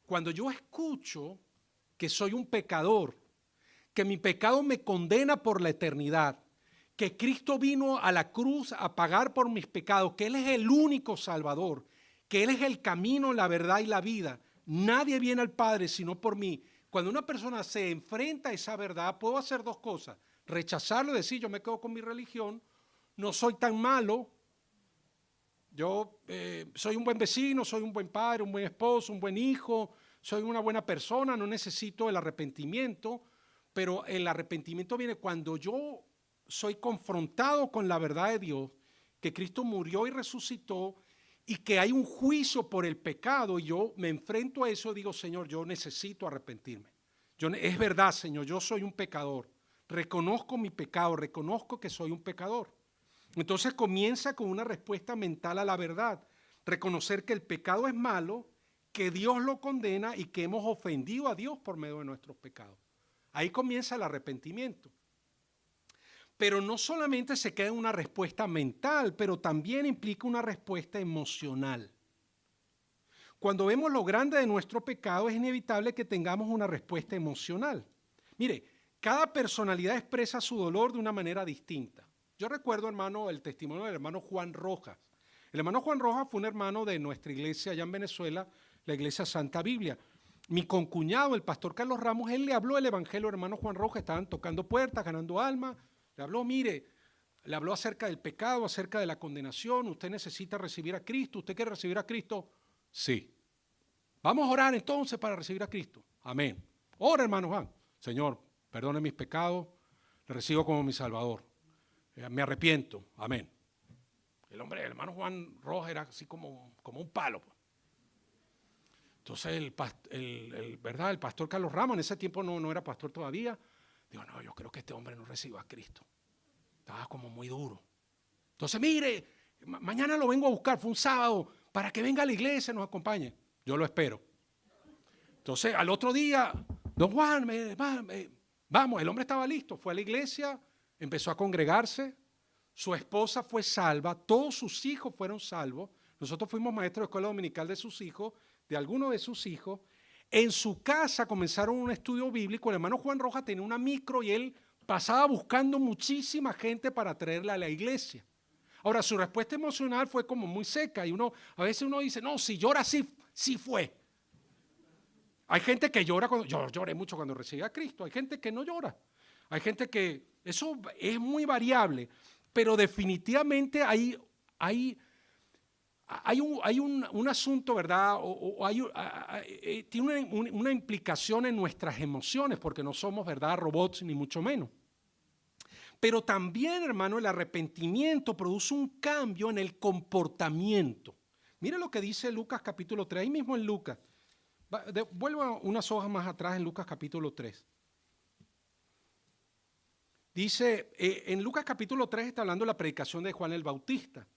Cuando yo escucho que soy un pecador, que mi pecado me condena por la eternidad, que Cristo vino a la cruz a pagar por mis pecados, que Él es el único Salvador, que Él es el camino, la verdad y la vida. Nadie viene al Padre sino por mí. Cuando una persona se enfrenta a esa verdad, puedo hacer dos cosas. Rechazarlo y decir, yo me quedo con mi religión, no soy tan malo, yo soy un buen vecino, soy un buen padre, un buen esposo, un buen hijo, soy una buena persona, no necesito el arrepentimiento. Pero el arrepentimiento viene cuando yo soy confrontado con la verdad de Dios, que Cristo murió y resucitó y que hay un juicio por el pecado y yo me enfrento a eso y digo, Señor, yo necesito arrepentirme. Es verdad, Señor, yo soy un pecador. Reconozco mi pecado, reconozco que soy un pecador. Entonces comienza con una respuesta mental a la verdad. Reconocer que el pecado es malo, que Dios lo condena y que hemos ofendido a Dios por medio de nuestros pecados. Ahí comienza el arrepentimiento. Pero no solamente se queda en una respuesta mental, pero también implica una respuesta emocional. Cuando vemos lo grande de nuestro pecado, es inevitable que tengamos una respuesta emocional. Mire, cada personalidad expresa su dolor de una manera distinta. Yo recuerdo, hermano, el testimonio del hermano Juan Rojas. El hermano Juan Rojas fue un hermano de nuestra iglesia allá en Venezuela, la iglesia Santa Biblia. Mi concuñado, el pastor Carlos Ramos, él le habló el evangelio al hermano Juan Rojas, estaban tocando puertas, ganando almas. Le habló, mire, le habló acerca del pecado, acerca de la condenación. Usted necesita recibir a Cristo. ¿Usted quiere recibir a Cristo? Sí. Vamos a orar entonces para recibir a Cristo. Amén. Ora, hermano Juan. Señor, perdone mis pecados, le recibo como mi Salvador. Me arrepiento. Amén. El hermano Juan Rojas era así como un palo. Entonces el pastor Carlos Ramos, en ese tiempo no era pastor todavía, digo, no, yo creo que este hombre no reciba a Cristo. Estaba como muy duro. Entonces, mire, mañana lo vengo a buscar, fue un sábado, para que venga a la iglesia y nos acompañe. Yo lo espero. Entonces, al otro día, don Juan, vamos, el hombre estaba listo, fue a la iglesia, empezó a congregarse, su esposa fue salva, todos sus hijos fueron salvos. Nosotros fuimos maestros de escuela dominical de sus hijos, de algunos de sus hijos. En su casa comenzaron un estudio bíblico. El hermano Juan Rojas tenía una micro y él pasaba buscando muchísima gente para traerla a la iglesia. Ahora, su respuesta emocional fue como muy seca y a veces uno dice, no, si llora sí fue. Hay gente que llora cuando, yo lloré mucho cuando recibí a Cristo, hay gente que no llora, hay gente que, eso es muy variable, pero definitivamente hay un asunto, ¿verdad? Tiene una implicación en nuestras emociones, porque no somos, ¿verdad?, robots, ni mucho menos. Pero también, hermano, el arrepentimiento produce un cambio en el comportamiento. Mire lo que dice Lucas capítulo 3, ahí mismo en Lucas. Vuelvo unas hojas más atrás en Lucas capítulo 3. Dice, en Lucas capítulo 3 está hablando de la predicación de Juan el Bautista.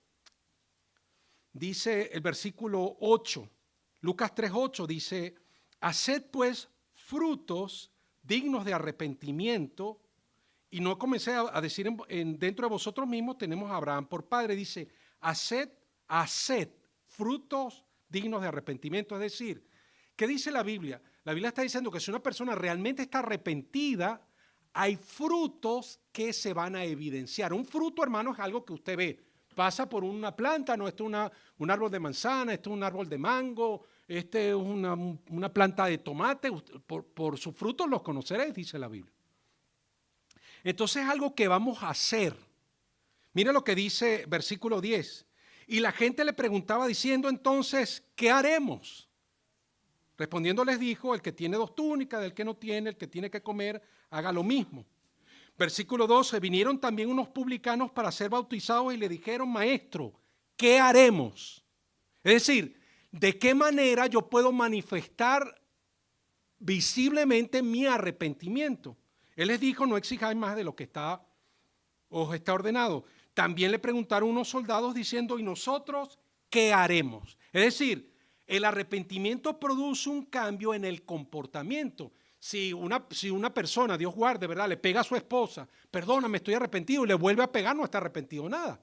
Dice el versículo 8, Lucas 3:8 dice, haced pues frutos dignos de arrepentimiento. Y no comencé a decir dentro de vosotros mismos tenemos a Abraham por padre. Dice, haced frutos dignos de arrepentimiento. Es decir, ¿qué dice la Biblia? La Biblia está diciendo que si una persona realmente está arrepentida, hay frutos que se van a evidenciar. Un fruto, hermano, es algo que usted ve. Pasa por una planta, no, este es un árbol de manzana, este es un árbol de mango, este es una planta de tomate. Por sus frutos los conoceréis, dice la Biblia. Entonces es algo que vamos a hacer. Mire lo que dice versículo 10. Y la gente le preguntaba diciendo entonces, ¿qué haremos? Respondiendo les dijo, el que tiene 2 túnicas, el que no tiene, el que tiene que comer, haga lo mismo. Versículo 12, vinieron también unos publicanos para ser bautizados y le dijeron, maestro, ¿qué haremos? Es decir, ¿de qué manera yo puedo manifestar visiblemente mi arrepentimiento? Él les dijo, no exijáis más de lo que os está ordenado. También le preguntaron unos soldados diciendo, ¿y nosotros qué haremos? Es decir, el arrepentimiento produce un cambio en el comportamiento. Si una persona, Dios guarde, ¿verdad?, le pega a su esposa, perdóname, estoy arrepentido, y le vuelve a pegar, no está arrepentido nada.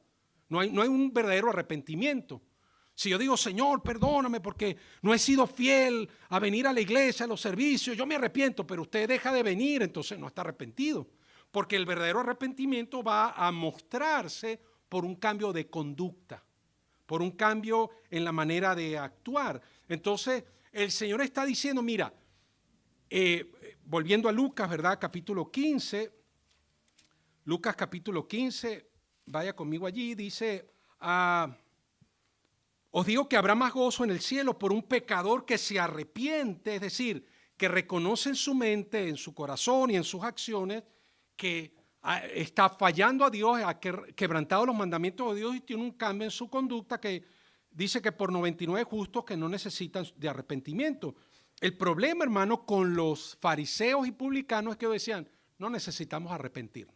No hay un verdadero arrepentimiento. Si yo digo, Señor, perdóname porque no he sido fiel a venir a la iglesia, a los servicios, yo me arrepiento, pero usted deja de venir, entonces no está arrepentido. Porque el verdadero arrepentimiento va a mostrarse por un cambio de conducta, por un cambio en la manera de actuar. Entonces, el Señor está diciendo, mira, volviendo a Lucas, ¿verdad? Capítulo 15, Lucas capítulo 15, vaya conmigo allí, dice, os digo que habrá más gozo en el cielo por un pecador que se arrepiente, es decir, que reconoce en su mente, en su corazón y en sus acciones que está fallando a Dios, ha quebrantado los mandamientos de Dios y tiene un cambio en su conducta que dice que por 99 justos que no necesitan de arrepentimiento. El problema, hermano, con los fariseos y publicanos es que decían, no necesitamos arrepentirnos.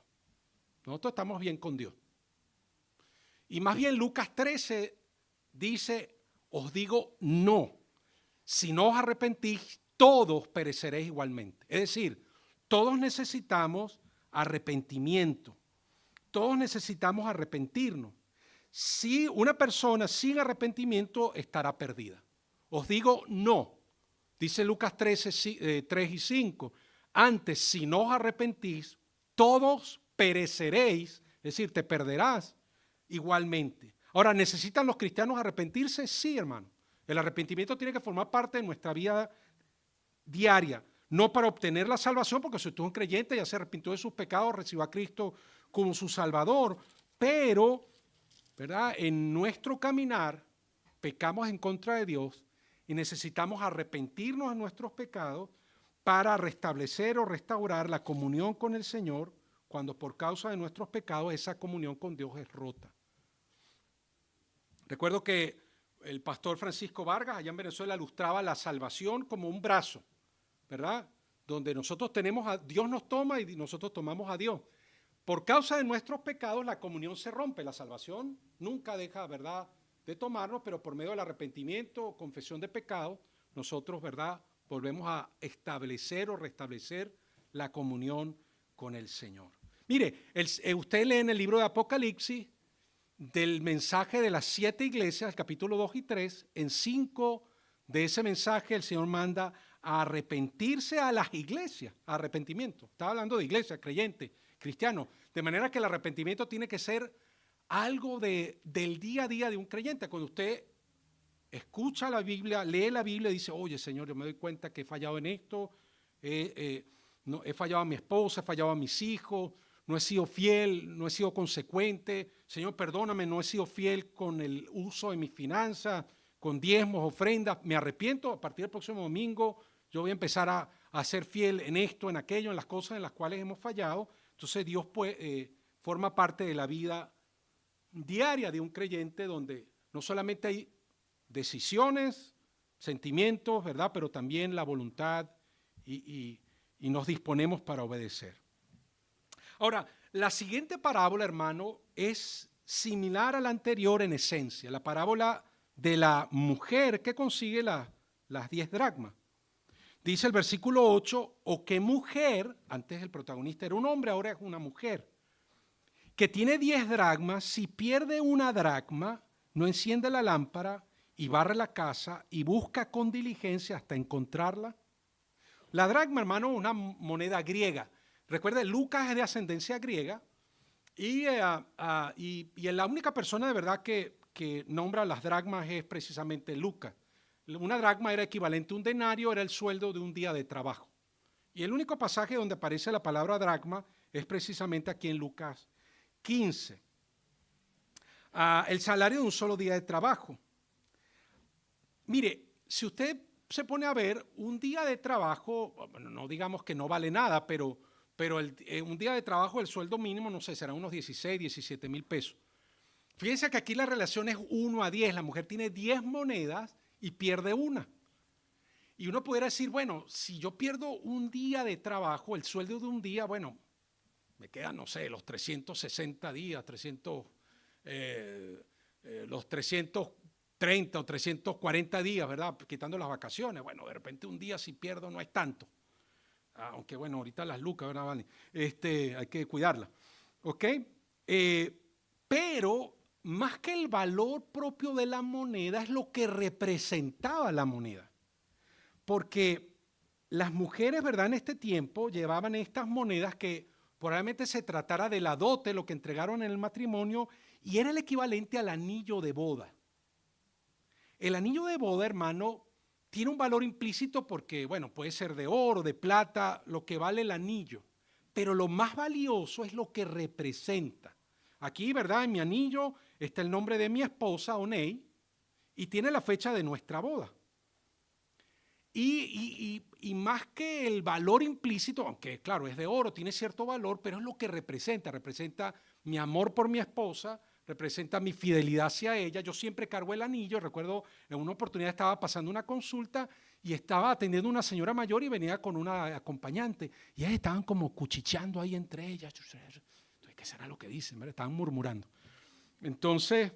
Nosotros estamos bien con Dios. Y más bien Lucas 13 dice, os digo no, si no os arrepentís, todos pereceréis igualmente. Es decir, todos necesitamos arrepentimiento, todos necesitamos arrepentirnos. Si una persona sin arrepentimiento estará perdida. Os digo no, dice Lucas 13, 3 y 5, antes si no os arrepentís, todos pereceréis, es decir, te perderás igualmente. Ahora, ¿necesitan los cristianos arrepentirse? Sí, hermano. El arrepentimiento tiene que formar parte de nuestra vida diaria, no para obtener la salvación, porque si usted es un creyente ya se arrepintió de sus pecados, recibió a Cristo como su Salvador, pero, ¿verdad?, en nuestro caminar pecamos en contra de Dios y necesitamos arrepentirnos de nuestros pecados para restablecer o restaurar la comunión con el Señor cuando por causa de nuestros pecados esa comunión con Dios es rota. Recuerdo que el pastor Francisco Vargas allá en Venezuela ilustraba la salvación como un brazo, ¿verdad? Donde nosotros tenemos a Dios, nos toma y nosotros tomamos a Dios. Por causa de nuestros pecados la comunión se rompe, la salvación nunca deja, ¿verdad?, de tomarnos, pero por medio del arrepentimiento o confesión de pecado, nosotros, ¿verdad?, volvemos a establecer o restablecer la comunión con el Señor. Mire, usted lee en el libro de Apocalipsis del mensaje de las 7 iglesias, el capítulo 2 y 3, en 5 de ese mensaje el Señor manda a arrepentirse a las iglesias, arrepentimiento. Estaba hablando de iglesias, creyentes, cristianos, de manera que el arrepentimiento tiene que ser algo del día a día de un creyente. Cuando usted escucha la Biblia, lee la Biblia y dice, oye Señor, yo me doy cuenta que he fallado en esto, no, he fallado a mi esposa, he fallado a mis hijos, no he sido fiel, no he sido consecuente. Señor, perdóname, no he sido fiel con el uso de mis finanzas, con diezmos, ofrendas. Me arrepiento, a partir del próximo domingo yo voy a empezar a ser fiel en esto, en aquello, en las cosas en las cuales hemos fallado. Entonces Dios forma parte de la vida diaria de un creyente donde no solamente hay decisiones, sentimientos, ¿verdad? Pero también la voluntad y nos disponemos para obedecer. Ahora, la siguiente parábola, hermano, es similar a la anterior en esencia, la parábola de la mujer que consigue las 10 dracmas. Dice el versículo 8, o qué mujer, antes el protagonista era un hombre, ahora es una mujer, que tiene 10 dracmas, si pierde una dracma, no enciende la lámpara y barre la casa y busca con diligencia hasta encontrarla. La dracma, hermano, es una moneda griega. Recuerde, Lucas es de ascendencia griega y la única persona de verdad que nombra las dracmas es precisamente Lucas. Una dracma era equivalente a un denario, era el sueldo de un día de trabajo. Y el único pasaje donde aparece la palabra dracma es precisamente aquí en Lucas 15. El salario de un solo día de trabajo. Mire, si usted se pone a ver, un día de trabajo, bueno, no digamos que no vale nada, pero un día de trabajo, el sueldo mínimo, no sé, será unos 16, 17 mil pesos. Fíjense que aquí la relación es 1 a 10. La mujer tiene 10 monedas y pierde una. Y uno pudiera decir, bueno, si yo pierdo un día de trabajo, el sueldo de un día, bueno, me quedan, no sé, los 360 días, los 330 o 340 días, ¿verdad? Quitando las vacaciones. Bueno, de repente un día si pierdo no es tanto. Aunque bueno, ahorita las lucas, ¿verdad, Vale? Hay que cuidarlas. ¿Ok? Pero más que el valor propio de la moneda es lo que representaba la moneda. Porque las mujeres, ¿verdad? En este tiempo llevaban estas monedas que probablemente se tratara de la dote, lo que entregaron en el matrimonio, y era el equivalente al anillo de boda. El anillo de boda, hermano, tiene un valor implícito porque, bueno, puede ser de oro, de plata, lo que vale el anillo. Pero lo más valioso es lo que representa. Aquí, ¿verdad? En mi anillo está el nombre de mi esposa, Oney, y tiene la fecha de nuestra boda. Y más que el valor implícito, aunque claro, es de oro, tiene cierto valor, pero es lo que representa mi amor por mi esposa, representa mi fidelidad hacia ella. Yo siempre cargo el anillo. Recuerdo en una oportunidad estaba pasando una consulta y estaba atendiendo una señora mayor y venía con una acompañante y ellas estaban como cuchicheando ahí entre ellas. ¿Qué será lo que dicen? ¿Verdad? Estaban murmurando. Entonces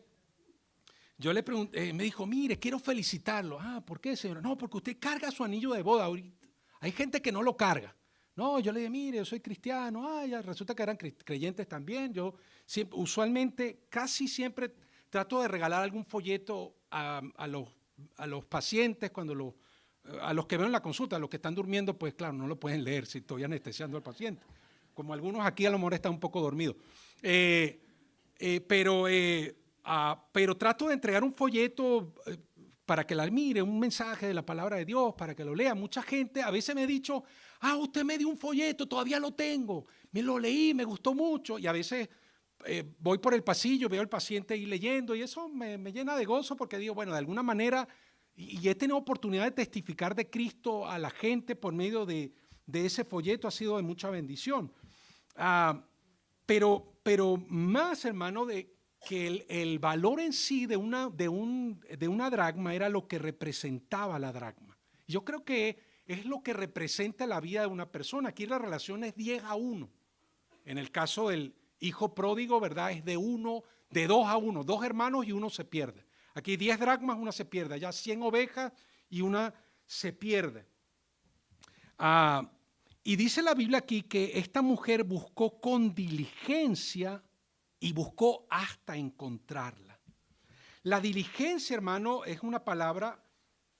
yo le pregunté, me dijo, mire, quiero felicitarlo. ¿Por qué, señora? No, porque usted carga su anillo de boda ahorita. Hay gente que no lo carga. No, yo le dije, mire, yo soy cristiano. Ya resulta que eran creyentes también. Yo usualmente, casi siempre trato de regalar algún folleto a los pacientes, a los que veo en la consulta. A los que están durmiendo, pues claro, no lo pueden leer si estoy anestesiando al paciente. Como algunos aquí a lo mejor están un poco dormidos. Pero trato de entregar un folleto para que la mire, un mensaje de la palabra de Dios, para que lo lea. Mucha gente a veces me ha dicho, usted me dio un folleto, todavía lo tengo, me lo leí, me gustó mucho. Y a veces voy por el pasillo, veo al paciente ahí leyendo y eso me llena de gozo porque digo, bueno, de alguna manera, y he tenido oportunidad de testificar de Cristo a la gente por medio de ese folleto, ha sido de mucha bendición. Pero más, hermano, que el valor en sí de una dracma era lo que representaba la dracma. Yo creo que es lo que representa la vida de una persona. Aquí la relación es 10 a 1. En el caso del hijo pródigo, ¿verdad? Es de 2 a 1. 2 hermanos y uno se pierde. Aquí 10 dracmas, una se pierde. Allá 100 ovejas y una se pierde. Y dice la Biblia aquí que esta mujer buscó con diligencia y buscó hasta encontrarla. La diligencia, hermano, es una palabra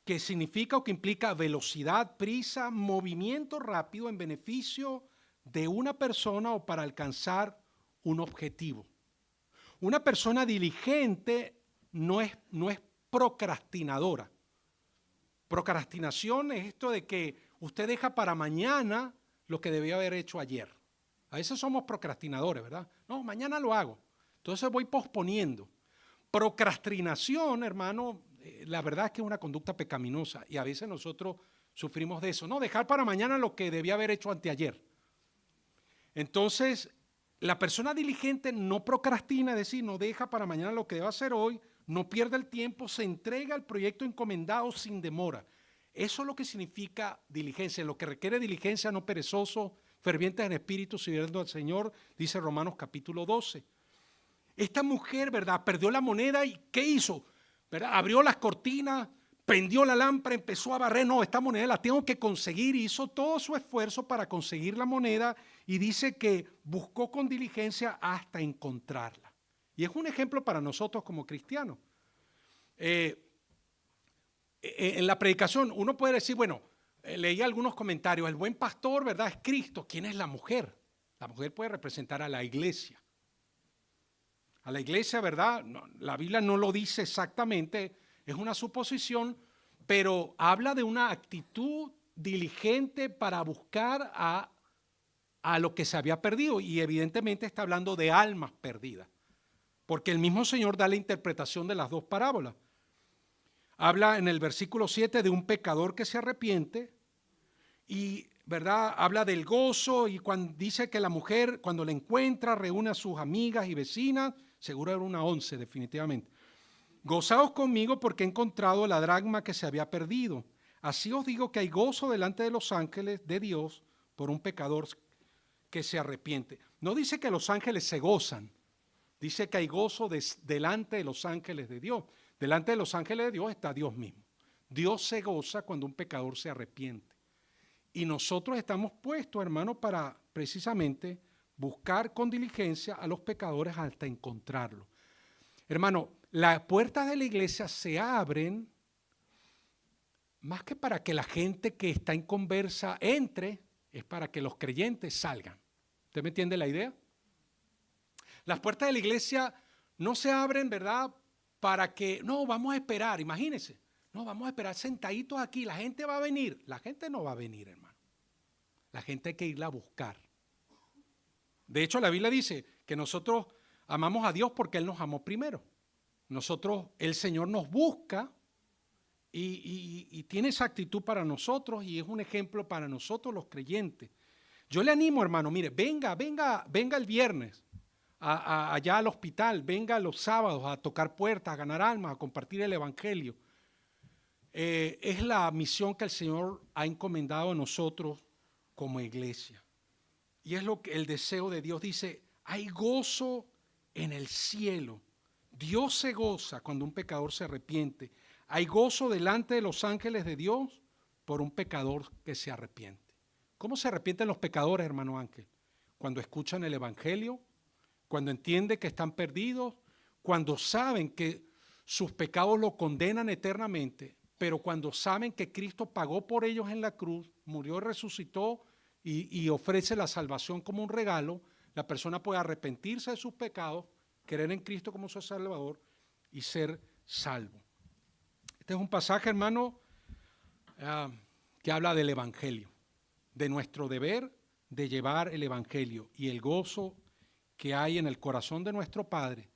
que significa o que implica velocidad, prisa, movimiento rápido en beneficio de una persona o para alcanzar un objetivo. Una persona diligente no es procrastinadora. Procrastinación es esto de que usted deja para mañana lo que debía haber hecho ayer. A veces somos procrastinadores, ¿verdad? No, mañana lo hago. Entonces voy posponiendo. Procrastinación, hermano, la verdad es que es una conducta pecaminosa y a veces nosotros sufrimos de eso. No, dejar para mañana lo que debía haber hecho anteayer. Entonces, la persona diligente no procrastina, es decir, no deja para mañana lo que debe hacer hoy, no pierde el tiempo, se entrega al proyecto encomendado sin demora. Eso es lo que significa diligencia, lo que requiere diligencia, no perezoso, fervientes en espíritu, sirviendo al Señor, dice Romanos capítulo 12. Esta mujer, ¿verdad?, perdió la moneda y ¿qué hizo? ¿Verdad? Abrió las cortinas, prendió la lámpara, empezó a barrer. No, esta moneda la tengo que conseguir. Hizo todo su esfuerzo para conseguir la moneda y dice que buscó con diligencia hasta encontrarla. Y es un ejemplo para nosotros como cristianos. En la predicación uno puede decir, bueno, leí algunos comentarios, el buen pastor, ¿verdad?, es Cristo. ¿Quién es la mujer? La mujer puede representar a la iglesia. A la iglesia, ¿verdad? No, la Biblia no lo dice exactamente, es una suposición, pero habla de una actitud diligente para buscar a lo que se había perdido y evidentemente está hablando de almas perdidas, porque el mismo Señor da la interpretación de las dos parábolas. Habla en el versículo 7 de un pecador que se arrepiente y, ¿verdad?, habla del gozo y cuando dice que la mujer cuando la encuentra reúne a sus amigas y vecinas, seguro era una 11 definitivamente. Gozaos conmigo porque he encontrado la dracma que se había perdido. Así os digo que hay gozo delante de los ángeles de Dios por un pecador que se arrepiente. No dice que los ángeles se gozan, dice que hay gozo delante de los ángeles de Dios. Delante de los ángeles de Dios está Dios mismo. Dios se goza cuando un pecador se arrepiente. Y nosotros estamos puestos, hermano, para precisamente buscar con diligencia a los pecadores hasta encontrarlos. Hermano, las puertas de la iglesia se abren más que para que la gente que está en conversa entre, es para que los creyentes salgan. ¿Usted me entiende la idea? Las puertas de la iglesia no se abren, ¿verdad?, para que, no, vamos a esperar, imagínense, no, vamos a esperar sentaditos aquí, la gente va a venir. La gente no va a venir, hermano. La gente hay que irla a buscar. De hecho, la Biblia dice que nosotros amamos a Dios porque Él nos amó primero. Nosotros, el Señor nos busca y tiene esa actitud para nosotros y es un ejemplo para nosotros los creyentes. Yo le animo, hermano, mire, venga el viernes allá al hospital, venga los sábados a tocar puertas, a ganar almas, a compartir el evangelio. Es la misión que el Señor ha encomendado a nosotros como iglesia. Y es lo que el deseo de Dios dice, hay gozo en el cielo. Dios se goza cuando un pecador se arrepiente. Hay gozo delante de los ángeles de Dios por un pecador que se arrepiente. ¿Cómo se arrepienten los pecadores, hermano Ángel? Cuando escuchan el evangelio, cuando entienden que están perdidos, cuando saben que sus pecados los condenan eternamente, pero cuando saben que Cristo pagó por ellos en la cruz, murió y resucitó y ofrece la salvación como un regalo, la persona puede arrepentirse de sus pecados, creer en Cristo como su Salvador y ser salvo. Este es un pasaje, hermano, que habla del evangelio, de nuestro deber de llevar el evangelio y el gozo que hay en el corazón de nuestro Padre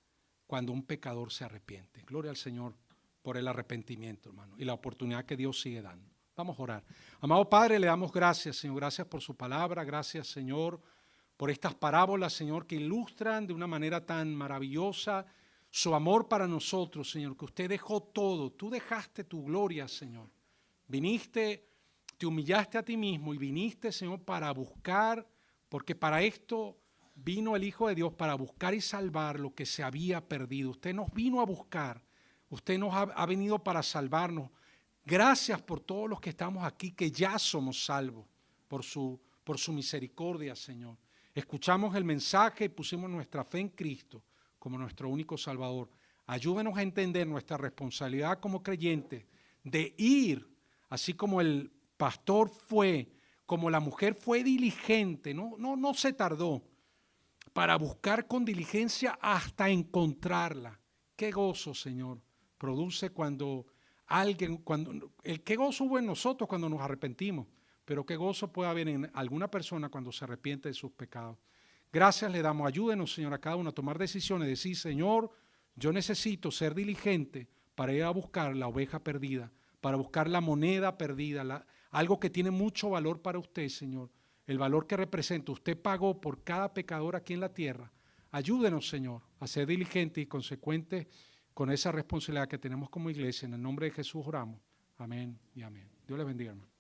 cuando un pecador se arrepiente. Gloria al Señor por el arrepentimiento, hermano, y la oportunidad que Dios sigue dando. Vamos a orar. Amado Padre, le damos gracias, Señor, gracias por su palabra, gracias, Señor, por estas parábolas, Señor, que ilustran de una manera tan maravillosa su amor para nosotros, Señor, que usted dejó todo, tú dejaste tu gloria, Señor. Viniste, te humillaste a ti mismo y viniste, Señor, para buscar, porque para esto vino el Hijo de Dios, para buscar y salvar lo que se había perdido. Usted nos vino a buscar, usted nos ha venido para salvarnos. Gracias por todos los que estamos aquí, que ya somos salvos por su misericordia, Señor. Escuchamos el mensaje y pusimos nuestra fe en Cristo como nuestro único Salvador. Ayúdenos a entender nuestra responsabilidad como creyentes de ir, así como el pastor fue, como la mujer fue diligente, no se tardó, para buscar con diligencia hasta encontrarla. Qué gozo, Señor, produce cuando qué gozo hubo en nosotros cuando nos arrepentimos, pero qué gozo puede haber en alguna persona cuando se arrepiente de sus pecados. Gracias le damos, ayúdenos, Señor, a cada uno a tomar decisiones, decir, Señor, yo necesito ser diligente para ir a buscar la oveja perdida, para buscar la moneda perdida, algo que tiene mucho valor para usted, Señor, el valor que representa. Usted pagó por cada pecador aquí en la tierra. Ayúdenos, Señor, a ser diligentes y consecuentes con esa responsabilidad que tenemos como iglesia. En el nombre de Jesús oramos. Amén y amén. Dios les bendiga, hermano.